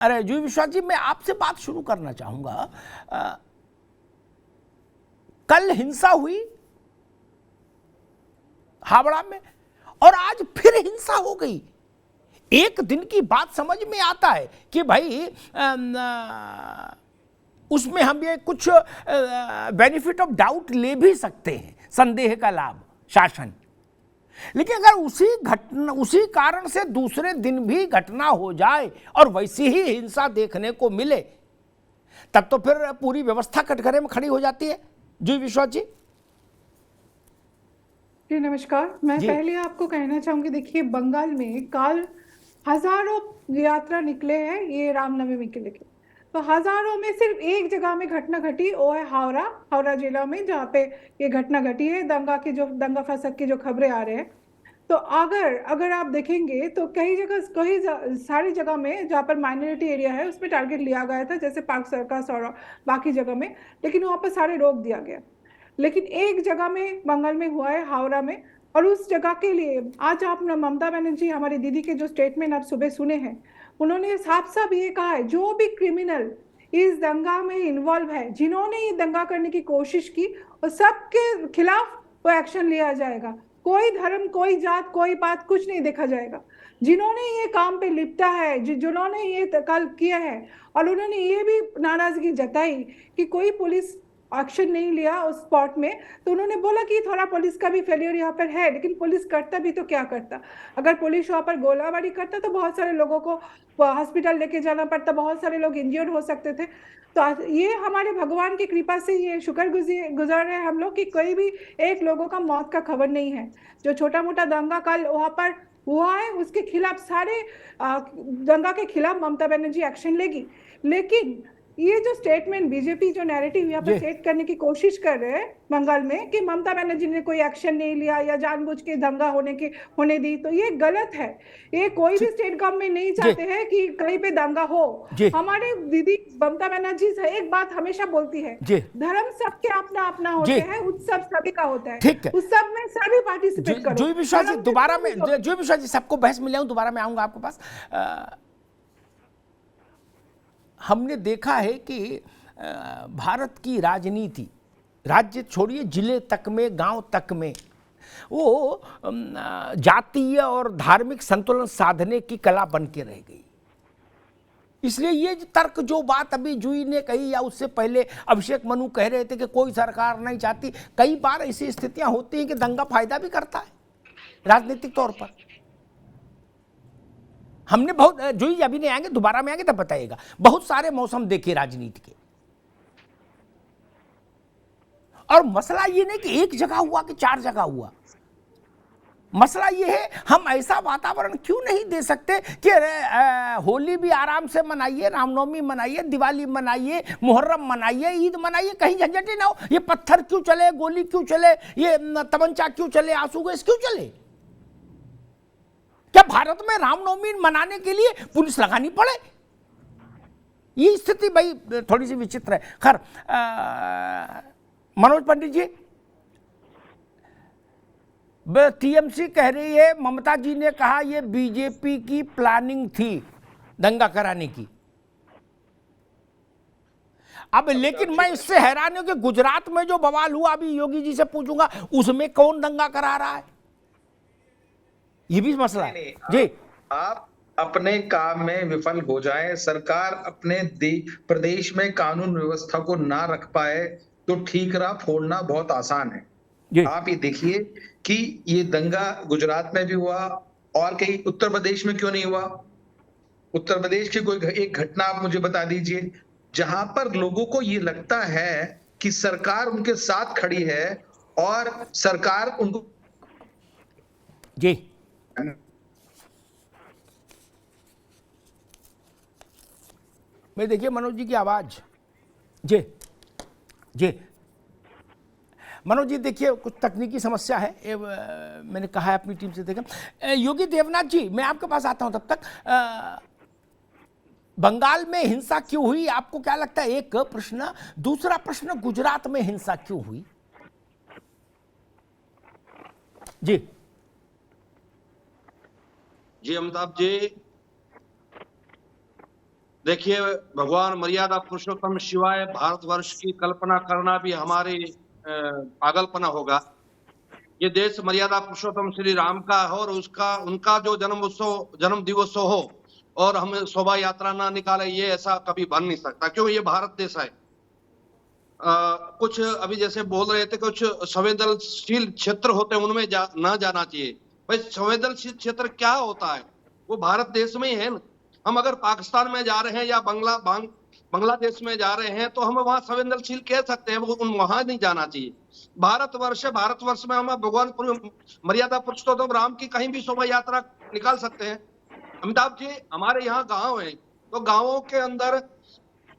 अरे जी विश्वास जी, मैं आपसे बात शुरू करना चाहूंगा। कल हिंसा हुई हावड़ा में और आज फिर हिंसा हो गई। एक दिन की बात समझ में आता है कि भाई उसमें हम ये कुछ बेनिफिट ऑफ डाउट ले भी सकते हैं, संदेह का लाभ शासन। लेकिन अगर उसी कारण से दूसरे दिन भी घटना हो जाए और वैसी ही हिंसा देखने को मिले, तब तो फिर पूरी व्यवस्था कटघरे में खड़ी हो जाती है। जी विश्वास जी। जी नमस्कार। मैं पहले आपको कहना चाहूंगी, देखिए बंगाल में कल हजारों यात्रा निकले हैं ये रामनवमी के लेके। तो हजारों में सिर्फ एक जगह में घटना घटी, वो है हावड़ा जिला में, जहाँ पे ये घटना घटी है। दंगा फसाद की जो खबरें आ रहे हैं, तो अगर अगर आप देखेंगे तो सारी जगह में जहाँ पर माइनॉरिटी एरिया है उसमें टारगेट लिया गया था, जैसे पार्क सर्कस और बाकी जगह में, लेकिन वहाँ पर सारे रोक दिया गया। लेकिन एक जगह में बंगाल में हुआ है, हावड़ा में। और उस जगह के लिए आज आप ममता बनर्जी, हमारी दीदी के जो स्टेटमेंट आप सुबह सुने हैं, उन्होंने साफ साफ ये कहा है, जो भी क्रिमिनल इस दंगा में इन्वॉल्व है, जिन्होंने ये दंगा करने की कोशिश की, और सबके खिलाफ वो एक्शन लिया जाएगा। कोई धर्म, कोई जात, कोई बात कुछ नहीं देखा जाएगा। जिन्होंने ये काम पे लिपटा है, जिन्होंने ये कल किया है, और उन्होंने ये भी नाराजगी जताई कि कोई पुलिस एक्शन नहीं लिया उस स्पॉट में, तो उन्होंने बोला कि थोड़ा पुलिस का भी फेलियर यहाँ पर है। लेकिन पुलिस करता भी तो क्या करता? अगर पुलिस वहां पर गोलाबारी करता तो बहुत सारे लोगों को हॉस्पिटल लेके जाना पड़ता, बहुत सारे लोग इंजर्ड हो सकते थे। तो ये हमारे भगवान की कृपा से ये शुक्र गुजार रहे हम लोग कि कोई भी एक लोगों का मौत का खबर नहीं है। जो छोटा मोटा दंगा कल वहां पर हुआ है, उसके खिलाफ सारे दंगा के खिलाफ ममता बनर्जी एक्शन लेगी। लेकिन ये जो स्टेटमेंट बीजेपी जो नैरेटिव यहाँ पर सेट करने की कोशिश कर रहे हैं बंगाल में कि ममता बनर्जी ने कोई एक्शन नहीं लिया या जानबूझ के दंगा होने दी, तो ये गलत है। ये कोई भी स्टेट गवर्नमेंट नहीं चाहते हैं कि कहीं पे दंगा हो। हमारे दीदी ममता बनर्जी एक बात हमेशा बोलती है, धर्म सबके अपना अपना होते हैं, उत्सव सभी का होता है, उत्सव में सभी पार्टिसिपेट करो। जो विश्वास जी दोबारा में, जो विश्वास जी सबको बहस में ले आऊं, दोबारा मैं आऊंगा आपके पास। हमने देखा है कि भारत की राजनीति, राज्य छोड़िए जिले तक में, गांव तक में, वो जातीय और धार्मिक संतुलन साधने की कला बन के रह गई। इसलिए ये तर्क, जो बात अभी जूही ने कही या उससे पहले अभिषेक मनु कह रहे थे कि कोई सरकार नहीं चाहती, कई बार ऐसी स्थितियां होती हैं कि दंगा फायदा भी करता है राजनीतिक तौर पर। हमने बहुत, जूही अभी नहीं आएंगे, दोबारा में आएंगे तब बताइएगा, बहुत सारे मौसम देखे राजनीति के। और मसला ये नहीं कि एक जगह हुआ कि चार जगह हुआ। मसला ये है, हम ऐसा वातावरण क्यों नहीं दे सकते कि होली भी आराम से मनाइए, रामनवमी मनाइए, दिवाली मनाइए, मुहर्रम मनाइए, ईद मनाइए, कहीं झंझट ही ना हो। ये पत्थर क्यों चले, गोली क्यों चले, ये तमंचा क्यों चले, आंसू गैस क्यों चले? क्या भारत में रामनवमी मनाने के लिए पुलिस लगानी पड़े? ये स्थिति भाई थोड़ी सी विचित्र है। खैर, मनोज पंडित जी, टीएमसी कह रही है ममता जी ने कहा ये बीजेपी की प्लानिंग थी दंगा कराने की। अब लेकिन मैं इससे हैरान हूं कि गुजरात में जो बवाल हुआ, अभी योगी जी से पूछूंगा, उसमें कौन दंगा करा रहा है? ये भी मसला है जी। आप अपने काम में विफल हो जाए, सरकार अपने प्रदेश में कानून व्यवस्था को ना रख पाए, तो ठीकरा फोड़ना बहुत आसान है। आप ये देखिए कि ये दंगा गुजरात में भी हुआ, और कहीं उत्तर प्रदेश में क्यों नहीं हुआ? उत्तर प्रदेश की कोई एक घटना आप मुझे बता दीजिए जहां पर लोगों को ये लगता है कि सरकार उनके साथ खड़ी है और सरकार उनको। जी मैं देखिए मनोज जी की आवाज। जी जी मनोज जी, देखिए कुछ तकनीकी समस्या है, मैंने कहा है अपनी टीम से देखा। योगी देवनाथ जी, मैं आपके पास आता हूं तब तक। बंगाल में हिंसा क्यों हुई, आपको क्या लगता है? एक प्रश्न। दूसरा प्रश्न, गुजरात में हिंसा क्यों हुई? जी जी अमिताभ जी, देखिए, भगवान मर्यादा पुरुषोत्तम शिवाय भारतवर्ष की कल्पना करना भी हमारी पागलपना होगा। ये देश मर्यादा पुरुषोत्तम श्री राम का है और उसका उनका जो जन्म दिवस हो और हम शोभा यात्रा ना निकाले, ये ऐसा कभी बन नहीं सकता, क्यों? ये भारत देश है। कुछ अभी जैसे बोल रहे थे, कुछ संवेदनशील क्षेत्र होते हैं उनमें ना जाना चाहिए। भाई, संवेदनशील क्षेत्र क्या होता है? वो भारत देश में ही है ना। हम अगर पाकिस्तान में जा रहे हैं या बांग्लादेश में जा रहे हैं तो हम वहां संवेदनशील कह सकते हैं, वहां नहीं जाना चाहिए। भारतवर्ष में हम भगवान मर्यादा पुरुषोत्तम राम की कहीं भी शोभा यात्रा निकाल सकते हैं। अमिताभ जी, हमारे यहाँ गांव है, तो गांवों के अंदर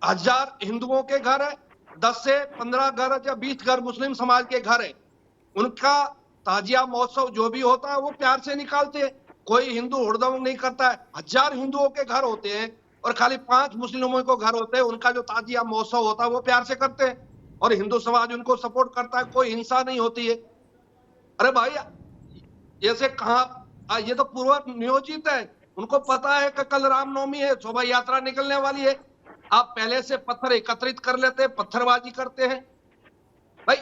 1000 हिंदुओं के घर है, 10 से 15 घर या 20 घर मुस्लिम समाज के घर है। उनका ताजिया महोत्सव जो भी होता है वो प्यार से निकालते हैं, कोई हिंदू हुड़दंग नहीं करता है। 1000 हिंदुओं के घर होते हैं और खाली 5 मुस्लिमों को घर होते हैं, उनका जो ताजिया महोत्सव होता है वो प्यार से करते हैं और हिंदू समाज उनको सपोर्ट करता है, कोई हिंसा नहीं होती है। अरे भाई, जैसे कहा, ये तो पूर्व नियोजित है, उनको पता है कि कल रामनवमी है, शोभा यात्रा निकलने वाली है। आप पहले से पत्थर एकत्रित कर लेते हैं, पत्थरबाजी करते हैं। भाई,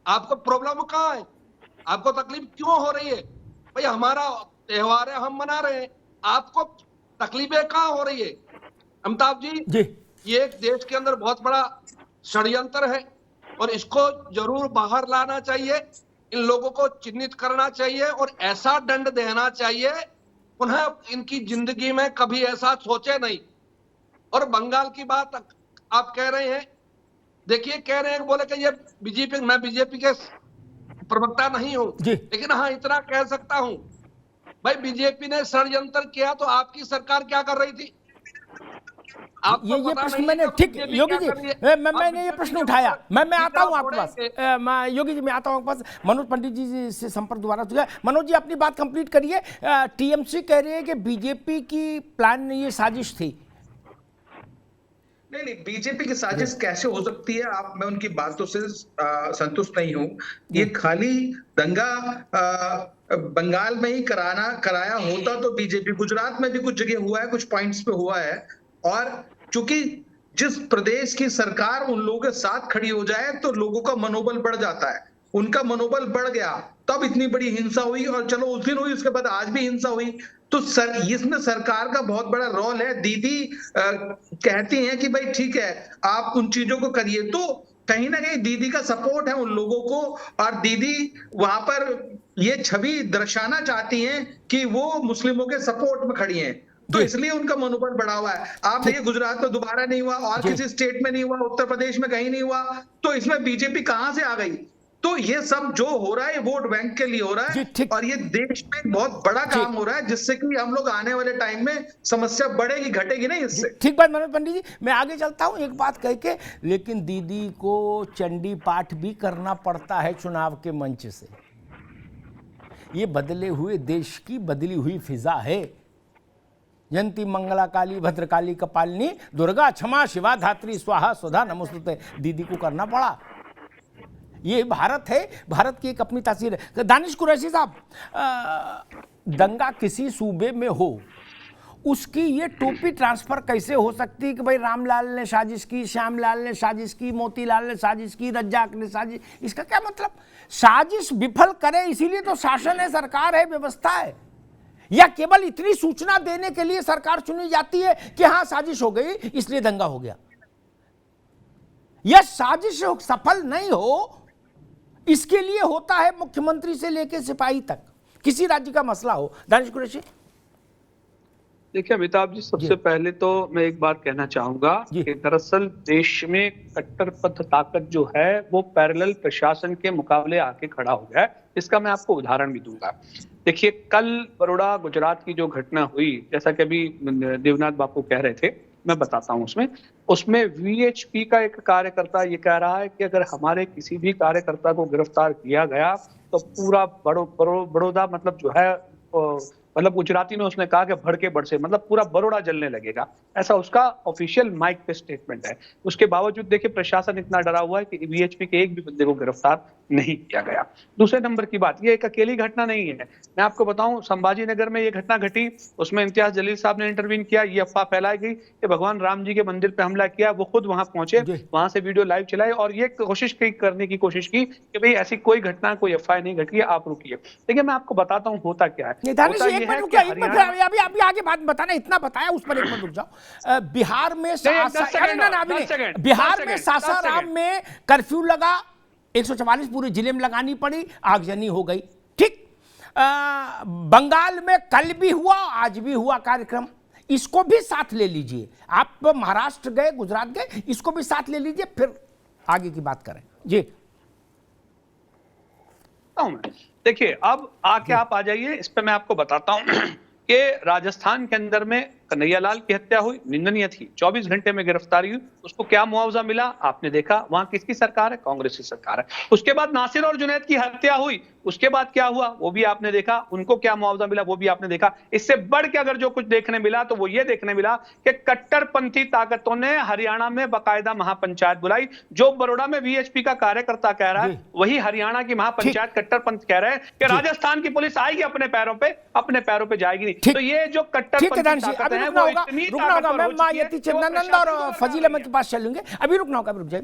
आपको प्रॉब्लम कहाँ है? आपको तकलीफ क्यों हो रही है? भाई, हमारा त्योहार है, हम मना रहे हैं, आपको तकलीफें कहाँ हो रही है? अमिताभ जी, ये एक देश के अंदर बहुत बड़ा षड्यंत्र है और इसको जरूर बाहर लाना चाहिए, इन लोगों को चिन्हित करना चाहिए और ऐसा दंड देना चाहिए पुनः इनकी जिंदगी में कभी ऐसा सोचे नहीं। और बंगाल की बात आप कह रहे हैं, देखिए, कह रहे हैं, बोले कि ये बीजेपी, मैं बीजेपी के प्रवक्ता नहीं हूं, लेकिन हाँ इतना कह सकता हूं, भाई बीजेपी ने षड्यंत्र किया तो आपकी सरकार क्या कर रही थी? ये प्रश्न मैंने, ठीक योगी जी, मैंने ये प्रश्न उठाया, मैं आता हूं आपके पास, योगी जी मैं आता हूं आपके पास। मनोज पंडित जी से संपर्क दोबारा हो गया। मनोज जी, अपनी बात कंप्लीट करिए। टीएमसी कह रही है कि बीजेपी की प्लान ये साजिश थी। नहीं, बीजेपी की साजिश कैसे हो सकती है? मैं उनकी बातों से संतुष्ट नहीं हूं। ये खाली दंगा बंगाल में ही कराया होता तो बीजेपी, गुजरात में भी कुछ जगह हुआ है, कुछ पॉइंट्स पे हुआ है, और चूंकि जिस प्रदेश की सरकार उन लोगों के साथ खड़ी हो जाए तो लोगों का मनोबल बढ़ जाता है। उनका मनोबल बढ़ गया तब इतनी बड़ी हिंसा हुई, और चलो उस दिन हुई, उसके बाद आज भी हिंसा हुई। तो इसमें सरकार का बहुत बड़ा रोल है। दीदी कहती हैं कि भाई ठीक है, आप उन चीजों को करिए, तो कहीं ना कहीं दीदी का सपोर्ट है उन लोगों को, और दीदी वहां पर ये छवि दर्शाना चाहती हैं कि वो मुस्लिमों के सपोर्ट में खड़ी हैं, तो इसलिए उनका मनोबल बढ़ा हुआ है। आप देखिए, गुजरात में दोबारा नहीं हुआ, और किसी स्टेट में नहीं हुआ, उत्तर प्रदेश में कहीं नहीं हुआ, तो इसमें बीजेपी कहां से आ गई? तो ये सब जो हो रहा है वोट बैंक के लिए हो रहा है, और ये देश में बहुत बड़ा काम हो रहा है, जिससे कि हम लोग आने वाले टाइम में समस्या बढ़ेगी, घटेगी नहीं इससे। ठीक बात मनोज पंडित जी, मैं आगे चलता हूं एक बात कह के, लेकिन दीदी को चंडी पाठ भी करना पड़ता है चुनाव के मंच से। ये बदले हुए देश की बदली हुई फिजा है। जयंती मंगला काली भद्रकाली कपालिनी दुर्गा क्षमा शिवा धात्री स्वाहा स्वधा नमोस्तुते, दीदी को करना पड़ा। ये भारत है, भारत की एक अपनी तासीर है। दानिश कुरैशी साहब, दंगा किसी सूबे में हो, उसकी ये टोपी ट्रांसफर कैसे हो सकती है कि भाई रामलाल ने साजिश की, श्यामलाल ने साजिश की, मोतीलाल ने साजिश की, रज्जाक ने साजिश, इसका क्या मतलब? साजिश विफल करे इसीलिए तो शासन है, सरकार है, व्यवस्था है, या केवल इतनी सूचना देने के लिए सरकार चुनी जाती है कि हाँ साजिश हो गई इसलिए दंगा हो गया? यह साजिश सफल नहीं हो इसके लिए होता है मुख्यमंत्री से लेकर सिपाही तक, किसी राज्य का मसला हो। दानिश कुरैशी, देखिए अमिताभ जी, सबसे पहले तो मैं एक बात कहना चाहूंगा कि दरअसल देश में कट्टरपंथ ताकत जो है वो पैरेलल प्रशासन के मुकाबले आके खड़ा हो गया है। इसका मैं आपको उदाहरण भी दूंगा। देखिए, कल बड़ौदा गुजरात की जो घटना हुई, जैसा कि अभी देवनाथ बापू कह रहे थे, मैं बताता हूं उसमें वीएचपी का एक कार्यकर्ता ये कह रहा है कि अगर हमारे किसी भी कार्यकर्ता को गिरफ्तार किया गया तो पूरा बड़ौदा मतलब जो है मतलब गुजराती में उसने कहा कि भड़के बरसे, मतलब पूरा बरोड़ा जलने लगेगा, ऐसा उसका ऑफिशियल माइक पे स्टेटमेंट है। उसके बावजूद देखिए प्रशासन इतना डरा हुआ है कि वीएचपी के एक भी बंदे को गिरफ्तार नहीं किया गया। दूसरे नंबर की बात, ये एक अकेली घटना नहीं है। मैं आपको बताऊं, संभाजी नगर में ये घटना घटी, उसमें इम्तियाज जलील साहब ने इंटरवीन किया, ये अफवाह फैलाई गई कि भगवान राम जी के मंदिर पे हमला किया, वो खुद वहां पहुंचे, वहां से वीडियो लाइव चलाए और ये करने की कोशिश की कि भाई ऐसी कोई घटना, कोई एफआईआर नहीं घटी है, आप रुकिए। देखिए मैं आपको बताता हूँ होता क्या है। अभी आगे बात बताना, इतना बताया उस पर एक मिनट रुक जाओ। बिहार में सासाराम में कर्फ्यू लगा, 144 पूरे जिले में लगानी पड़ी, आगजनी हो गई। ठीक, बंगाल में कल भी हुआ, आज भी हुआ कार्यक्रम, इसको भी साथ ले लीजिए। आप महाराष्ट्र गए, गुजरात गए, इसको भी साथ ले लीजिए, फिर आगे की बात करें जी। देखिए अब आके आप आ जाइए, इस पे मैं आपको बताता हूं कि राजस्थान के अंदर में कन्हैयालाल की हत्या हुई, निंदनीय थी, 24 घंटे में गिरफ्तारी हुई, उसको क्या मुआवजा मिला आपने देखा, वहां किसकी सरकार है, कांग्रेस की सरकार है। उसके बाद नासिर और जुनैद की हत्या हुई, उसके बाद क्या हुआ वो भी आपने देखा, उनको क्या मुआवजा मिला वो भी आपने देखा। इससे बढ़ के अगर जो कुछ देखने मिला तो वो ये देखने मिला कि कट्टरपंथी ताकतों ने हरियाणा में बाकायदा महापंचायत बुलाई। जो बड़ौदा में वीएचपी का कार्यकर्ता कह रहा है, वही हरियाणा की महापंचायत कट्टरपंथ कह रहे हैं कि राजस्थान की पुलिस आएगी अपने पैरों पे जाएगी नहीं। तो ये जो कट्टरपंथी रुकना होगा। मैं मायावती चंदनानंद और फजील अहमद के पास चलूंगे, अभी रुकना होगा, रुक जाए।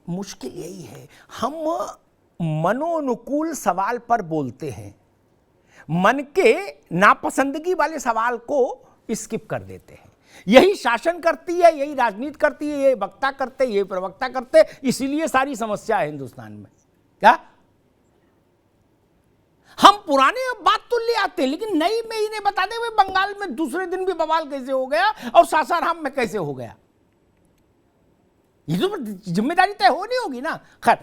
मुश्किल यही है, हम मनोनुकूल सवाल पर बोलते हैं, मन के नापसंदगी वाले सवाल को स्किप कर देते हैं। यही शासन करती है, यही राजनीति करती है, ये वक्ता करते, ये प्रवक्ता करते, इसीलिए सारी समस्या है हिंदुस्तान में। क्या हम पुराने बात तो ले आते हैं, लेकिन नई में इन्हें बता दें भाई बंगाल में दूसरे दिन भी बवाल कैसे हो गया और सासाराम में कैसे हो गया। ये तो जिम्मेदारी तय हो नहीं होगी ना। खैर,